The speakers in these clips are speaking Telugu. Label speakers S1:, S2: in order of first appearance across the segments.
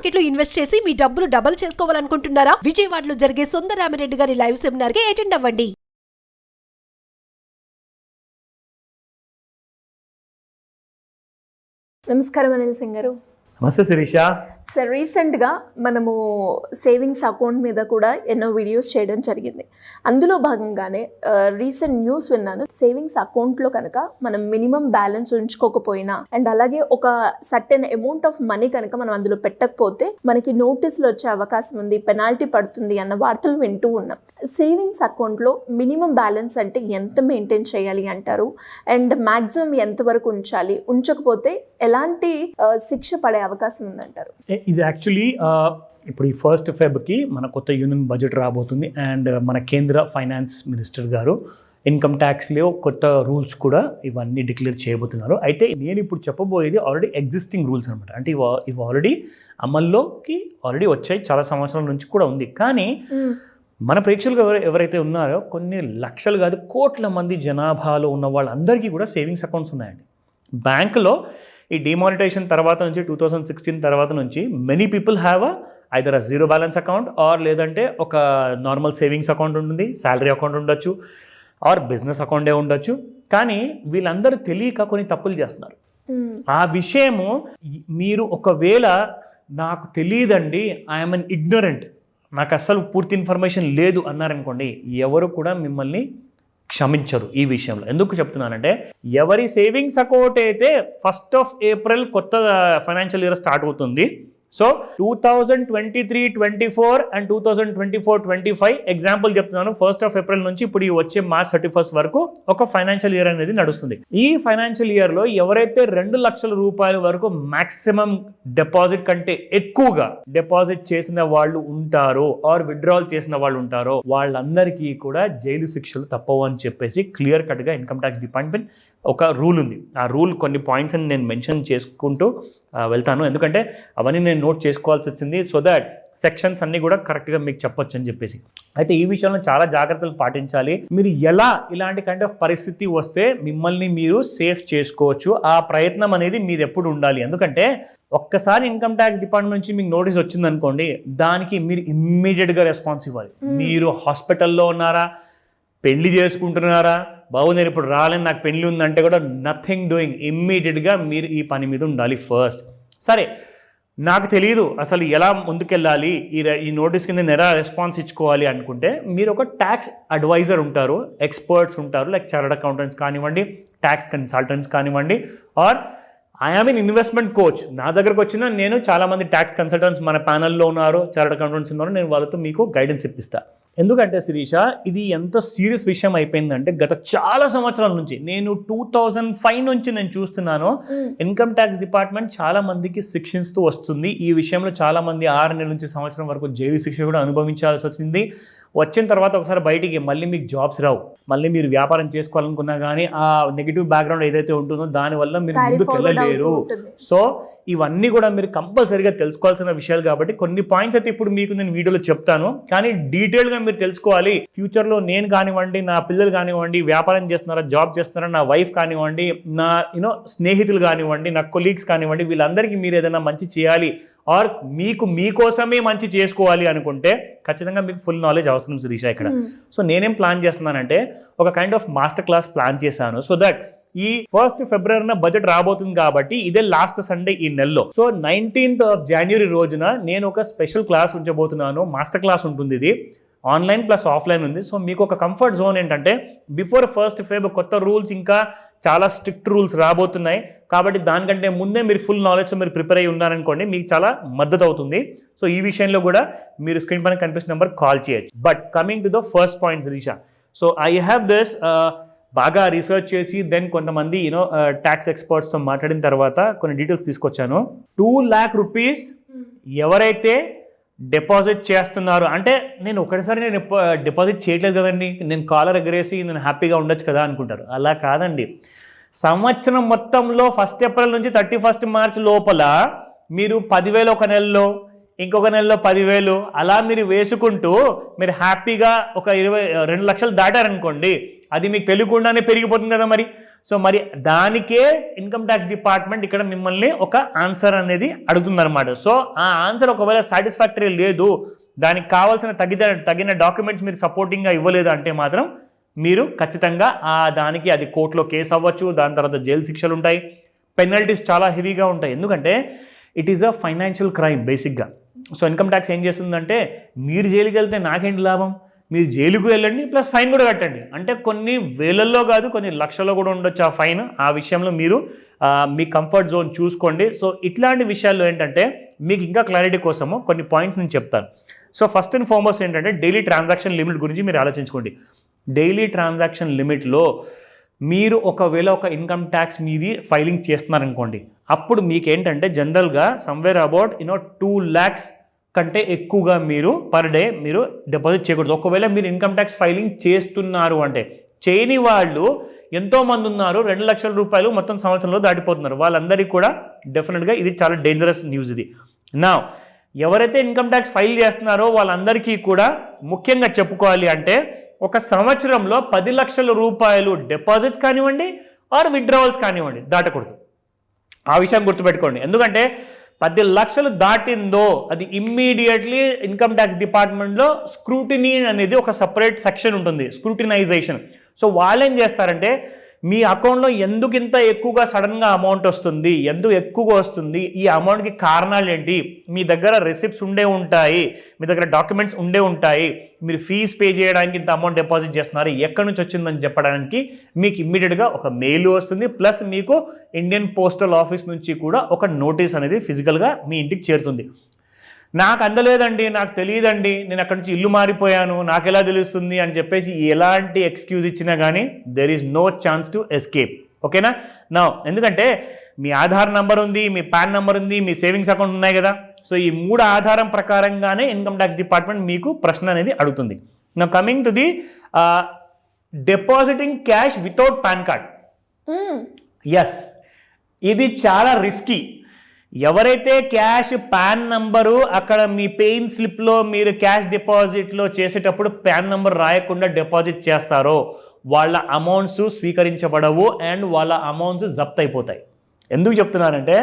S1: మార్కెట్ లో ఇన్వెస్ట్ చేసి మీ డబ్బులు డబుల్ చేసుకోవాలనుకుంటున్నారా? విజయవాడలో జరిగే సుందరరామిరెడ్డి గారి లైవ్ సెమినార్ కి అటెండ్ అవ్వండి.
S2: నమస్కారం అనిల్ సింగ్ గారు.
S3: నమస్తే శిరీష.
S2: సార్, రీసెంట్గా మనము సేవింగ్స్ అకౌంట్ మీద కూడా ఎన్నో వీడియోస్ చేయడం జరిగింది. అందులో భాగంగానే రీసెంట్ న్యూస్ విన్నాను. సేవింగ్స్ అకౌంట్లో కనుక మనం మినిమం బ్యాలెన్స్ ఉంచుకోకపోయినా అండ్ అలాగే ఒక సర్టెన్ అమౌంట్ ఆఫ్ మనీ కనుక మనం అందులో పెట్టకపోతే మనకి నోటీసులు వచ్చే అవకాశం ఉంది, పెనాల్టీ పడుతుంది అన్న వార్తలు వింటూ ఉన్నాం. సేవింగ్స్ అకౌంట్లో మినిమం బ్యాలెన్స్ అంటే ఎంత మెయింటైన్ చేయాలి అంటారు? అండ్ మ్యాక్సిమం ఎంతవరకు ఉంచాలి? ఉంచకపోతే ఎలాంటి శిక్ష పడే అవకాశం ఉందంటారు?
S3: ఇది యాక్చువల్లీ ఇప్పుడు ఈ 1st ఫెబ్కి మన కొత్త యూనియన్ బడ్జెట్ రాబోతుంది అండ్ మన కేంద్ర ఫైనాన్స్ మినిస్టర్ గారు ఇన్కమ్ ట్యాక్స్లో కొత్త రూల్స్ కూడా ఇవన్నీ డిక్లేర్ చేయబోతున్నారు. అయితే నేను ఇప్పుడు చెప్పబోయేది ఆల్రెడీ ఎగ్జిస్టింగ్ రూల్స్ అనమాట. అంటే ఇవి ఆల్రెడీ అమల్లోకి ఆల్రెడీ వచ్చాయి, చాలా సంవత్సరాల నుంచి కూడా ఉంది. కానీ మన ప్రేక్షకులు ఎవరైతే ఉన్నారో కొన్ని లక్షలు కాదు కోట్ల మంది జనాభాలో ఉన్న వాళ్ళందరికీ కూడా సేవింగ్స్ అకౌంట్స్ ఉన్నాయండి. బ్యాంకులో ఈ డిమానిటైజేషన్ తర్వాత నుంచి 2016 తర్వాత నుంచి many people have either a zero balance account or లేదంటే ఒక నార్మల్ సేవింగ్స్ అకౌంట్ ఉంటుంది, శాలరీ అకౌంట్ ఉండొచ్చు ఆర్ బిజినెస్ అకౌంటే ఉండొచ్చు. కానీ వీళ్ళందరూ తెలియక కొన్ని తప్పులు చేస్తున్నారు. ఆ విషయము మీరు ఒకవేళ నాకు తెలియదండి, ఐఎమ్ అన్ ఇగ్నరెంట్, నాకు అస్సలు పూర్తి ఇన్ఫర్మేషన్ లేదు అన్నారనుకోండి, ఎవరు కూడా మిమ్మల్ని క్షమించరు ఈ విషయంలో. ఎందుకు చెప్తున్నానంటే ఎవరి సేవింగ్స్ అకౌంట్ అయితే 1st ఏప్రిల్ కొత్త ఫైనాన్షియల్ ఇయర్ స్టార్ట్ అవుతుంది. సో 2023-24 అండ్ 2024-25 ఎగ్జాంపుల్ చెప్తున్నాను. 1st ఏప్రిల్ నుంచి ఇప్పుడు ఈ వచ్చే March 31 వరకు ఒక ఫైనాన్షియల్ ఇయర్ అనేది నడుస్తుంది. ఈ ఫైనాన్షియల్ ఇయర్లో ఎవరైతే 2 లక్షల రూపాయల వరకు మాక్సిమం డిపాజిట్ కంటే ఎక్కువగా డిపాజిట్ చేసిన వాళ్ళు ఉంటారో ఆర్ విత్డ్రాల్ చేసిన వాళ్ళు ఉంటారో వాళ్ళందరికీ కూడా జైలు శిక్షలు తప్పవు అని చెప్పేసి క్లియర్ కట్గా ఇన్కమ్ ట్యాక్స్ డిపార్ట్మెంట్ ఒక రూల్ ఉంది. ఆ రూల్ కొన్ని పాయింట్స్ అని నేను మెన్షన్ చేసుకుంటూ వెళ్తాను, ఎందుకంటే అవన్నీ నేను నోట్ చేసుకోవాల్సి వచ్చింది సో దాట్ సెక్షన్స్ అన్నీ కూడా కరెక్ట్గా మీకు చెప్పొచ్చు అని చెప్పేసి. అయితే ఈ విషయంలో చాలా జాగ్రత్తలు పాటించాలి. మీరు ఎలా ఇలాంటి కైండ్ ఆఫ్ పరిస్థితి వస్తే మిమ్మల్ని మీరు సేఫ్ చేసుకోవచ్చు, ఆ ప్రయత్నం అనేది మీది ఎప్పుడు ఉండాలి. ఎందుకంటే ఒక్కసారి ఇన్కమ్ ట్యాక్స్ డిపార్ట్మెంట్ నుంచి మీకు నోటీస్ వచ్చిందనుకోండి, దానికి మీరు ఇమ్మీడియట్గా రెస్పాన్స్ ఇవ్వాలి. మీరు హాస్పిటల్లో ఉన్నారా, పెళ్లి చేసుకుంటున్నారా, బాబు నేను ఇప్పుడు రాలేను నాకు పెళ్లి ఉందంటే కూడా నథింగ్ డూయింగ్, ఇమ్మీడియట్గా మీరు ఈ పని మీద ఉండాలి ఫస్ట్. సరే నాకు తెలియదు అసలు ఎలా ముందుకెళ్ళాలి, ఈ నోటీస్ కింద నేను ఎలా రెస్పాన్స్ ఇచ్చుకోవాలి అనుకుంటే మీరు ఒక ట్యాక్స్ అడ్వైజర్ ఉంటారు, ఎక్స్పర్ట్స్ ఉంటారు, లైక్ చార్టర్డ్ అకౌంటెంట్స్ కానివ్వండి, ట్యాక్స్ కన్సల్టెంట్స్ కానివ్వండి, or I'm in investment coach. నా దగ్గరకు వచ్చిన నేను చాలామంది ట్యాక్స్ కన్సల్టెంట్స్ మన ప్యానల్లో ఉన్నారు, చార్టర్డ్ అకౌంటెంట్స్ ఉన్నారు, నేను వాళ్ళతో మీకు గైడెన్స్ ఇప్పిస్తాను. ఎందుకంటే శిరీష ఇది ఎంత సీరియస్ విషయం అయిపోయిందంటే గత చాలా సంవత్సరాల నుంచి నేను 2005 నుంచి నేను చూస్తున్నాను ఇన్కమ్ ట్యాక్స్ డిపార్ట్మెంట్ చాలా మందికి శిక్షిస్తూ వస్తుంది. ఈ విషయంలో చాలా మంది 6 నెలల నుంచి సంవత్సరం వరకు జైలు శిక్ష కూడా అనుభవించాల్సి వచ్చింది. వచ్చిన తర్వాత ఒకసారి బయటికి మళ్ళీ మీకు జాబ్స్ రావు, మళ్ళీ మీరు వ్యాపారం చేసుకోవాలనుకున్నా కానీ ఆ నెగిటివ్ బ్యాక్గ్రౌండ్ ఏదైతే ఉంటుందో దానివల్ల మీరు ముందుకు వెళ్ళలేరు. సో ఇవన్నీ కూడా మీరు కంపల్సరీగా తెలుసుకోవాల్సిన విషయాలు కాబట్టి కొన్ని పాయింట్స్ అయితే ఇప్పుడు మీకు నేను వీడియోలో చెప్తాను, కానీ డీటెయిల్గా మీరు తెలుసుకోవాలి. ఫ్యూచర్లో నేను కానివ్వండి, నా పిల్లలు కానివ్వండి, వ్యాపారం చేస్తున్నారా, జాబ్ చేస్తున్నారా, నా వైఫ్ కానివ్వండి, నా స్నేహితులు కానివ్వండి, నా కొలీగ్స్ కానివ్వండి, వీళ్ళందరికీ మీరు ఏదైనా మంచి చేయాలి ఆర్ మీకోసమే మంచి చేసుకోవాలి అనుకుంటే ఖచ్చితంగా మీకు ఫుల్ నాలెడ్జ్ అవసరం శిరీష ఇక్కడ. సో నేనేం ప్లాన్ చేస్తున్నానంటే ఒక kind of master class plan చేశాను. సో దట్ ఈ 1st ఫిబ్రవరిన బడ్జెట్ రాబోతుంది కాబట్టి ఇదే లాస్ట్ సండే ఈ నెలలో. సో 19th జనవరి రోజున నేను ఒక స్పెషల్ క్లాస్ ఉంచబోతున్నాను. మాస్టర్ క్లాస్ ఉంటుంది, ఇది ఆన్లైన్ ప్లస్ ఆఫ్లైన్ ఉంది. సో మీకు ఒక కంఫర్ట్ జోన్ ఏంటంటే బిఫోర్ 1st ఫెబ్ కొత్త రూల్స్ ఇంకా చాలా స్ట్రిక్ట్ రూల్స్ రాబోతున్నాయి కాబట్టి దానికంటే ముందే మీరు ఫుల్ నాలెడ్జ్ మీరు ప్రిపేర్ అయ్యి ఉన్నారనుకోండి, మీకు చాలా మద్దతు అవుతుంది. సో ఈ విషయంలో కూడా మీరు స్క్రీన్ పైన కనిపిస్తున్న నెంబర్ కాల్ చేయొచ్చు. But coming to the first point Shirisha, so I have this బాగా రీసెర్చ్ చేసి దెన్ కొంతమంది ట్యాక్స్ ఎక్స్పర్ట్స్తో మాట్లాడిన తర్వాత కొన్ని డీటెయిల్స్ తీసుకొచ్చాను. 2 lakh rupees ఎవరైతే డిపాజిట్ చేస్తున్నారు అంటే నేను ఒకటిసారి నేను డిపాజిట్ చేయట్లేదు కదండి, నేను కాలర్ ఎగరేసి నేను హ్యాపీగా ఉండొచ్చు కదా అనుకుంటారు. అలా కాదండి. సంవత్సరం మొత్తంలో 1st ఏప్రిల్ నుంచి 31st మార్చ్ లోపల మీరు 10,000 ఒక నెలలో, ఇంకొక నెలలో 10,000 అలా మీరు వేసుకుంటూ మీరు హ్యాపీగా ఒక 2 లక్షలు దాటారనుకోండి, అది మీకు తెలియకుండానే పెరిగిపోతుంది కదా మరి. సో మరి దానికే ఇన్కమ్ ట్యాక్స్ డిపార్ట్మెంట్ ఇక్కడ మిమ్మల్ని ఒక ఆన్సర్ అనేది అడుగుతుందన్నమాట. సో ఆ ఆన్సర్ ఒకవేళ సాటిస్ఫాక్టరీ లేదు, దానికి కావాల్సిన తగిన డాక్యుమెంట్స్ మీరు సపోర్టింగ్గా ఇవ్వలేదు అంటే మాత్రం మీరు ఖచ్చితంగా దానికి అది కోర్టులో కేసు అవ్వచ్చు, దాని తర్వాత జైలు శిక్షలు ఉంటాయి, పెనల్టీస్ చాలా హెవీగా ఉంటాయి. ఎందుకంటే it is a financial crime బేసిక్గా. సో ఇన్కమ్ ట్యాక్స్ ఏం చేస్తుందంటే మీరు జైలుకి వెళ్తే నాకేంటి లాభం, మీరు జైలుకు వెళ్ళండి ప్లస్ ఫైన్ కూడా కట్టండి. అంటే కొన్ని వేలల్లో కాదు కొన్ని లక్షల్లో కూడా ఉండొచ్చు ఆ ఫైన్. ఆ విషయంలో మీరు మీ కంఫర్ట్ జోన్ చూసుకోండి. సో ఇట్లాంటి విషయాల్లో ఏంటంటే మీకు ఇంకా క్లారిటీ కోసము కొన్ని పాయింట్స్ నేను చెప్తాను. సో ఫస్ట్ అండ్ ఫార్మోస్ట్ ఏంటంటే డైలీ ట్రాన్సాక్షన్ లిమిట్ గురించి మీరు ఆలోచించుకోండి. డైలీ ట్రాన్సాక్షన్ లిమిట్లో మీరు ఒకవేళ ఒక ఇన్కమ్ ట్యాక్స్ మీది ఫైలింగ్ చేస్తున్నారనుకోండి, అప్పుడు మీకేంటంటే జనరల్గా సమ్వేర్ అబౌట్ 2 lakhs కంటే ఎక్కువగా మీరు పర్ డే మీరు డిపాజిట్ చేయకూడదు. ఒకవేళ మీరు ఇన్కమ్ ట్యాక్స్ ఫైలింగ్ చేస్తున్నారు అంటే, చేయని వాళ్ళు ఎంతోమంది ఉన్నారు, 2 లక్షల రూపాయలు మొత్తం సంవత్సరంలో దాటిపోతున్నారు. వాళ్ళందరికీ కూడా డెఫినెట్గా ఇది చాలా డేంజరస్ న్యూస్ ఇది. నా ఎవరైతే ఇన్కమ్ ట్యాక్స్ ఫైల్ చేస్తున్నారో వాళ్ళందరికీ కూడా ముఖ్యంగా చెప్పుకోవాలి అంటే ఒక సంవత్సరంలో 10 లక్షల రూపాయలు డిపాజిట్స్ కానివ్వండి ఆర్ విత్డ్రావల్స్ కానివ్వండి దాటకూడదు. ఆ విషయం గుర్తుపెట్టుకోండి. ఎందుకంటే 10 లక్షలు దాటిందో అది ఇమ్మీడియట్లీ ఇన్కమ్ ట్యాక్స్ డిపార్ట్మెంట్లో స్క్రూటినీ అనేది ఒక సపరేట్ సెక్షన్ ఉంటుంది, స్క్రూటినైజేషన్. సో వాళ్ళు ఏం చేస్తారంటే మీ అకౌంట్లో ఎందుకు ఇంత ఎక్కువగా సడన్గా అమౌంట్ వస్తుంది, ఎందుకు ఎక్కువగా వస్తుంది, ఈ అమౌంట్కి కారణాలు ఏంటి, మీ దగ్గర రెసిప్ట్స్ ఉండే ఉంటాయి, మీ దగ్గర డాక్యుమెంట్స్ ఉండే ఉంటాయి, మీరు ఫీజు పే చేయడానికి ఇంత అమౌంట్ డిపాజిట్ చేస్తున్నారు, ఎక్కడి నుంచి వచ్చిందని చెప్పడానికి మీకు ఇమ్మీడియట్గా ఒక మెయిల్ వస్తుంది. ప్లస్ మీకు ఇండియన్ పోస్టల్ ఆఫీస్ నుంచి కూడా ఒక నోటీస్ అనేది ఫిజికల్గా మీ ఇంటికి చేరుతుంది. నాకు అందలేదండి, నాకు తెలియదండి, నేను అక్కడి నుంచి ఇల్లు మారిపోయాను, నాకు ఎలా తెలుస్తుంది అని చెప్పేసి ఎలాంటి ఎక్స్క్యూజ్ ఇచ్చినా కానీ there is no chance to escape. ఓకేనా? నా ఎందుకంటే మీ ఆధార్ నెంబర్ ఉంది, మీ పాన్ నెంబర్ ఉంది, మీ సేవింగ్స్ అకౌంట్ ఉన్నాయి కదా. సో ఈ 3 ఆధారం ప్రకారంగానే ఇన్కమ్ ట్యాక్స్ డిపార్ట్మెంట్ మీకు ప్రశ్న అనేది అడుగుతుంది. నా coming to the depositing cash without PAN card. Yes, ఇది చాలా రిస్కీ. ఎవరైతే క్యాష్ పాన్ నంబరు అక్కడ మీ పేయిన్ స్లిప్లో మీరు క్యాష్ డిపాజిట్లో చేసేటప్పుడు పాన్ నంబర్ రాయకుండా డిపాజిట్ చేస్తారో వాళ్ళ అమౌంట్స్ స్వీకరించబడవు అండ్ వాళ్ళ అమౌంట్స్ జప్త్ అయిపోతాయి. ఎందుకు చెప్తున్నారంటే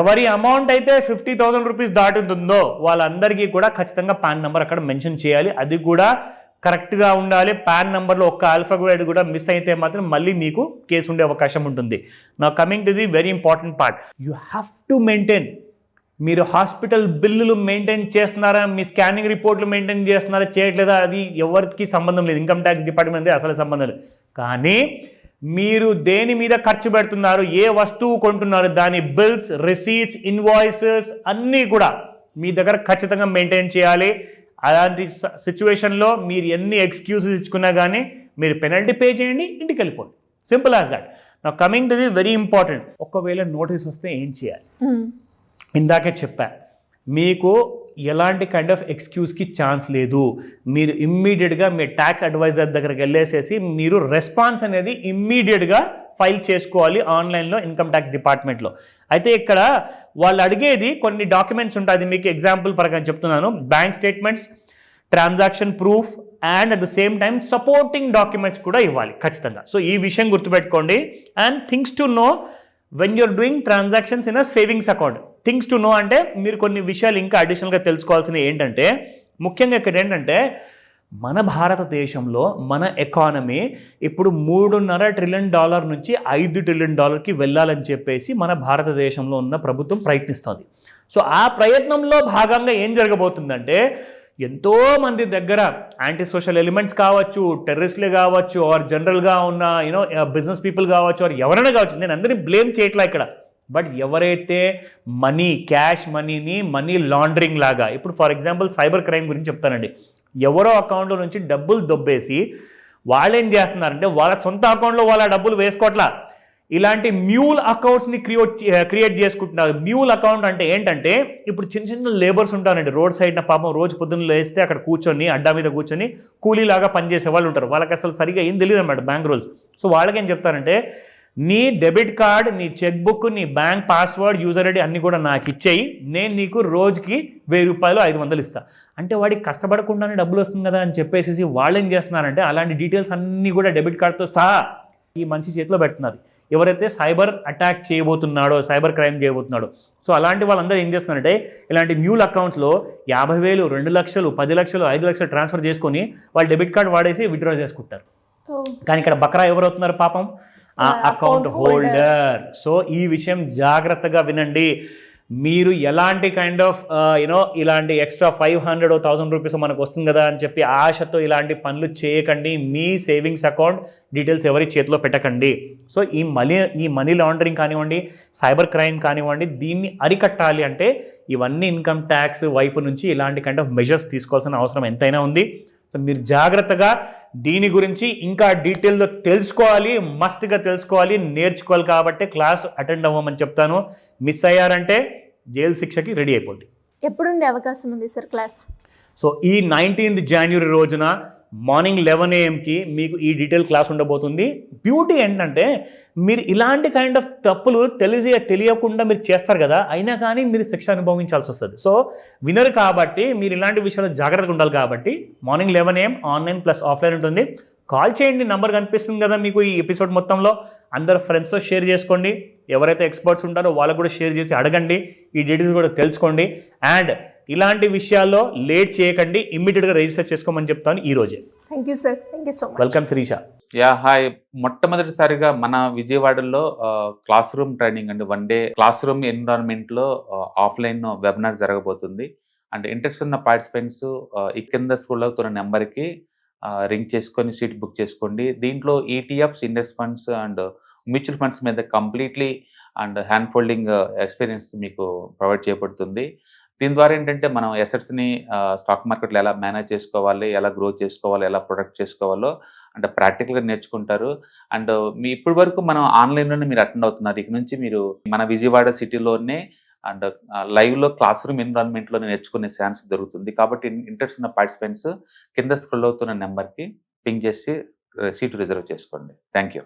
S3: ఎవరి అమౌంట్ అయితే 50,000 రూపీస్ దాటుతుందో వాళ్ళందరికీ కూడా ఖచ్చితంగా పాన్ నెంబర్ అక్కడ మెన్షన్ చేయాలి. అది కూడా కరెక్ట్గా ఉండాలి. పాన్ నెంబర్లో ఒక్క ఆల్ఫాబెట్ కూడా మిస్ అయితే మాత్రం మళ్ళీ మీకు కేసు ఉండే అవకాశం ఉంటుంది. నా coming to the very important part, you have to maintain. మీరు హాస్పిటల్ బిల్లులు మెయింటైన్ చేస్తున్నారా, మీ స్కానింగ్ రిపోర్ట్లు మెయింటైన్ చేస్తున్నారా, చేయట్లేదా, అది ఎవరికి సంబంధం లేదు. ఇన్కమ్ ట్యాక్స్ డిపార్ట్మెంట్ అసలు సంబంధం లేదు. కానీ మీరు దేని మీద ఖర్చు పెడుతున్నారు, ఏ వస్తువు కొంటున్నారు, దాని బిల్స్, రిసీట్స్, ఇన్వాయిసెస్ అన్నీ కూడా మీ దగ్గర ఖచ్చితంగా మెయింటైన్ చేయాలి. అలాంటి సిచ్యువేషన్లో మీరు ఎన్ని ఎక్స్క్యూజెస్ ఇచ్చుకున్నా కానీ మీరు పెనల్టీ పే చేయండి, ఇంటికి వెళ్ళిపోండి. Simple as that. నా coming to the very important, ఒకవేళ నోటీస్ వస్తే ఏం చేయాలి? ఇందాకే చెప్పా, మీకు ఎలాంటి కైండ్ ఆఫ్ ఎక్స్క్యూజ్కి ఛాన్స్ లేదు. మీరు ఇమ్మీడియట్గా మీ ట్యాక్స్ అడ్వైజర్ దగ్గరికి వెళ్ళేసేసి మీరు రెస్పాన్స్ అనేది ఇమ్మీడియట్గా ఫైల్ చేసుకోవాలి ఆన్లైన్లో ఇన్కమ్ ట్యాక్స్ డిపార్ట్మెంట్లో. అయితే ఇక్కడ వాళ్ళు అడిగేది కొన్ని డాక్యుమెంట్స్ ఉంటుంది. మీకు ఎగ్జాంపుల్ పరంగా చెప్తున్నాను. Bank statements, transaction proof and at the same time supporting documents కూడా ఇవ్వాలి ఖచ్చితంగా. సో ఈ విషయం గుర్తుపెట్టుకోండి. And things to know when you're doing transactions in a savings account. Things to know అంటే మీరు కొన్ని విషయాలు ఇంకా అడిషనల్గా తెలుసుకోవాల్సినవి ఏంటంటే, ముఖ్యంగా ఇక్కడ ఏంటంటే మన భారతదేశంలో మన ఎకానమీ ఇప్పుడు $3.5 ట్రిలియన్ నుంచి $5 ట్రిలియన్ వెళ్ళాలని చెప్పేసి మన భారతదేశంలో ఉన్న ప్రభుత్వం ప్రయత్నిస్తుంది. సో ఆ ప్రయత్నంలో భాగంగా ఏం జరగబోతుందంటే ఎంతోమంది దగ్గర యాంటీ సోషల్ ఎలిమెంట్స్ కావచ్చు, టెర్రరిస్టులు కావచ్చు, ఆర్ జనరల్గా ఉన్న బిజినెస్ పీపుల్ కావచ్చు, ఆర్ ఎవరైనా కావచ్చు, నేను అందరినీ బ్లేమ్ చేయట్లా ఇక్కడ. బట్ ఎవరైతే మనీ, క్యాష్ మనీని మనీ లాండరింగ్ లాగా, ఇప్పుడు ఫర్ ఎగ్జాంపుల్ సైబర్ క్రైమ్ గురించి చెప్తానండి. ఎవరో అకౌంట్లో నుంచి డబ్బులు దొబ్బేసి వాళ్ళు ఏం చేస్తున్నారంటే వాళ్ళ సొంత అకౌంట్లో వాళ్ళ డబ్బులు వేసుకోవట్లా, ఇలాంటి మ్యూల్ అకౌంట్స్ని క్రియేట్ చేసుకుంటున్నారు. మ్యూల్ అకౌంట్ అంటే ఏంటంటే ఇప్పుడు చిన్న చిన్న లేబర్స్ ఉంటారండి రోడ్ సైడ్న, పాపం రోజు పొద్దున్న లేస్తే అక్కడ కూర్చొని అడ్డా మీద కూర్చొని కూలీలాగా పనిచేసే వాళ్ళు ఉంటారు. వాళ్ళకి అసలు సరిగా ఏం తెలియదు అన్నమాట బ్యాంక్ రూల్స్. సో వాళ్ళకి ఏం చెప్తారంటే నీ డెబిట్ కార్డ్, నీ చెక్ బుక్, నీ బ్యాంక్ పాస్వర్డ్, యూజర్ ఐడి అన్నీ కూడా నాకు ఇచ్చేయి, నేను నీకు రోజుకి ₹1000 500 ఇస్తా. అంటే వాడికి కష్టపడకుండానే డబ్బులు వస్తుంది కదా అని చెప్పేసి వాళ్ళు ఏం చేస్తున్నారంటే అలాంటి డీటెయిల్స్ అన్నీ కూడా డెబిట్ కార్డ్తో సహా ఈ మనిషి చేతిలో పెడుతున్నారు. ఎవరైతే సైబర్ అటాక్ చేయబోతున్నాడో, సైబర్ క్రైమ్ చేయబోతున్నాడో, సో అలాంటి వాళ్ళందరూ ఏం చేస్తున్నారంటే ఇలాంటి మ్యూల్ అకౌంట్స్లో 50,000, 2 లక్షలు, 10 లక్షలు, 5 లక్షలు ట్రాన్స్ఫర్ చేసుకొని వాళ్ళు డెబిట్ కార్డ్ వాడేసి విత్డ్రా చేసుకుంటారు. కానీ ఇక్కడ బక్రా ఎవరు అవుతున్నారు పాపం? ఆ అకౌంట్ హోల్డర్. సో ఈ విషయం జాగ్రత్తగా వినండి. మీరు ఎలాంటి కైండ్ ఆఫ్ ఇలాంటి ఎక్స్ట్రా 500 or 1000 రూపీస్ మనకు వస్తుంది కదా అని చెప్పి ఆశతో ఇలాంటి పనులు చేయకండి. మీ సేవింగ్స్ అకౌంట్ డీటెయిల్స్ ఎవరి చేతిలో పెట్టకండి. సో ఈ మనీ లాండరింగ్ కానివ్వండి, సైబర్ క్రైమ్ కానివ్వండి, దీన్ని అరికట్టాలి అంటే ఇవన్నీ ఇన్కమ్ ట్యాక్స్ వైపు నుంచి ఇలాంటి కైండ్ ఆఫ్ మెజర్స్ తీసుకోవాల్సిన అవసరం ఎంతైనా ఉంది. సో మీరు జాగ్రత్తగా దీని గురించి ఇంకా డీటెయిల్లో తెలుసుకోవాలి, మస్తుగా తెలుసుకోవాలి, నేర్చుకోవాలి. కాబట్టి క్లాస్ అటెండ్ అవ్వమని చెప్తాను. మిస్ అయ్యారంటే జైలు శిక్షకి రెడీ అయిపోండి.
S2: ఎప్పుడు ఉండే అవకాశం ఉంది సార్ క్లాస్?
S3: సో ఈ 19th January రోజున మార్నింగ్ 11 AM మీకు ఈ డీటెయిల్ క్లాస్ ఉండబోతుంది. బ్యూటీ ఏంటంటే మీరు ఇలాంటి కైండ్ ఆఫ్ తప్పులు తెలియకుండా మీరు చేస్తారు కదా, అయినా కానీ మీరు శిక్ష అనుభవించాల్సి వస్తుంది. సో వినరు కాబట్టి మీరు ఇలాంటి విషయాలు జాగ్రత్తగా ఉండాలి. కాబట్టి morning 11 AM online plus offline ఉంటుంది. కాల్ చేయండి, నెంబర్ కనిపిస్తుంది కదా మీకు ఈ ఎపిసోడ్ మొత్తంలో. అందరు ఫ్రెండ్స్తో షేర్ చేసుకోండి. ఎవరైతే ఎక్స్పర్ట్స్ ఉంటారో వాళ్ళకు కూడా షేర్ చేసి అడగండి. ఈ డీటెయిల్స్ కూడా తెలుసుకోండి. అండ్ ఇలాంటి విషయాల్లో లేట్ చేయకండి, ఇమ్మీడియట్గా రిజిస్టర్ చేసుకోమని చెప్తాను ఈ రోజే.
S2: Thank you sir. Thank you so much.
S3: Welcome Shirisha.
S4: Hi. మొట్టమొదటిసారిగా మన విజయవాడలో క్లాస్ రూమ్ ట్రైనింగ్ అండి, 1 day క్లాస్ రూమ్ ఎన్విరాన్మెంట్లో ఆఫ్లైన్ వెబినార్ జరగబోతుంది. అండ్ ఇంట్రెస్ట్ ఉన్న పార్టిసిపెంట్స్ ఈ కింద స్కూల్ అవుతున్న నెంబర్కి రింగ్ చేసుకొని సీట్ బుక్ చేసుకోండి. దీంట్లో ETFs, index funds and mutual funds మీద completely and hand holding experience మీకు ప్రొవైడ్ చేయబడుతుంది. దీని ద్వారా ఏంటంటే మనం ఎసెట్స్ని స్టాక్ మార్కెట్లో ఎలా మేనేజ్ చేసుకోవాలి, ఎలా గ్రో చేసుకోవాలి, ఎలా ప్రొడక్ట్ చేసుకోవాలో అంటే ప్రాక్టికల్గా నేర్చుకుంటారు. అండ్ మీ ఇప్పటి వరకు మనం ఆన్లైన్లోనే మీరు అటెండ్ అవుతున్నారు. ఇక నుంచి మీరు మన విజయవాడ సిటీలోనే అండ్ లైవ్లో క్లాస్ రూమ్ ఎన్విరాన్మెంట్లో నేర్చుకునే ఛాన్స్ దొరుకుతుంది. కాబట్టి ఇంట్రెస్ట్ ఉన్న పార్టిసిపెంట్స్ కింద స్క్రోల్ అవుతున్న నెంబర్కి పింగ్ చేసి సీటు రిజర్వ్ చేసుకోండి. Thank you.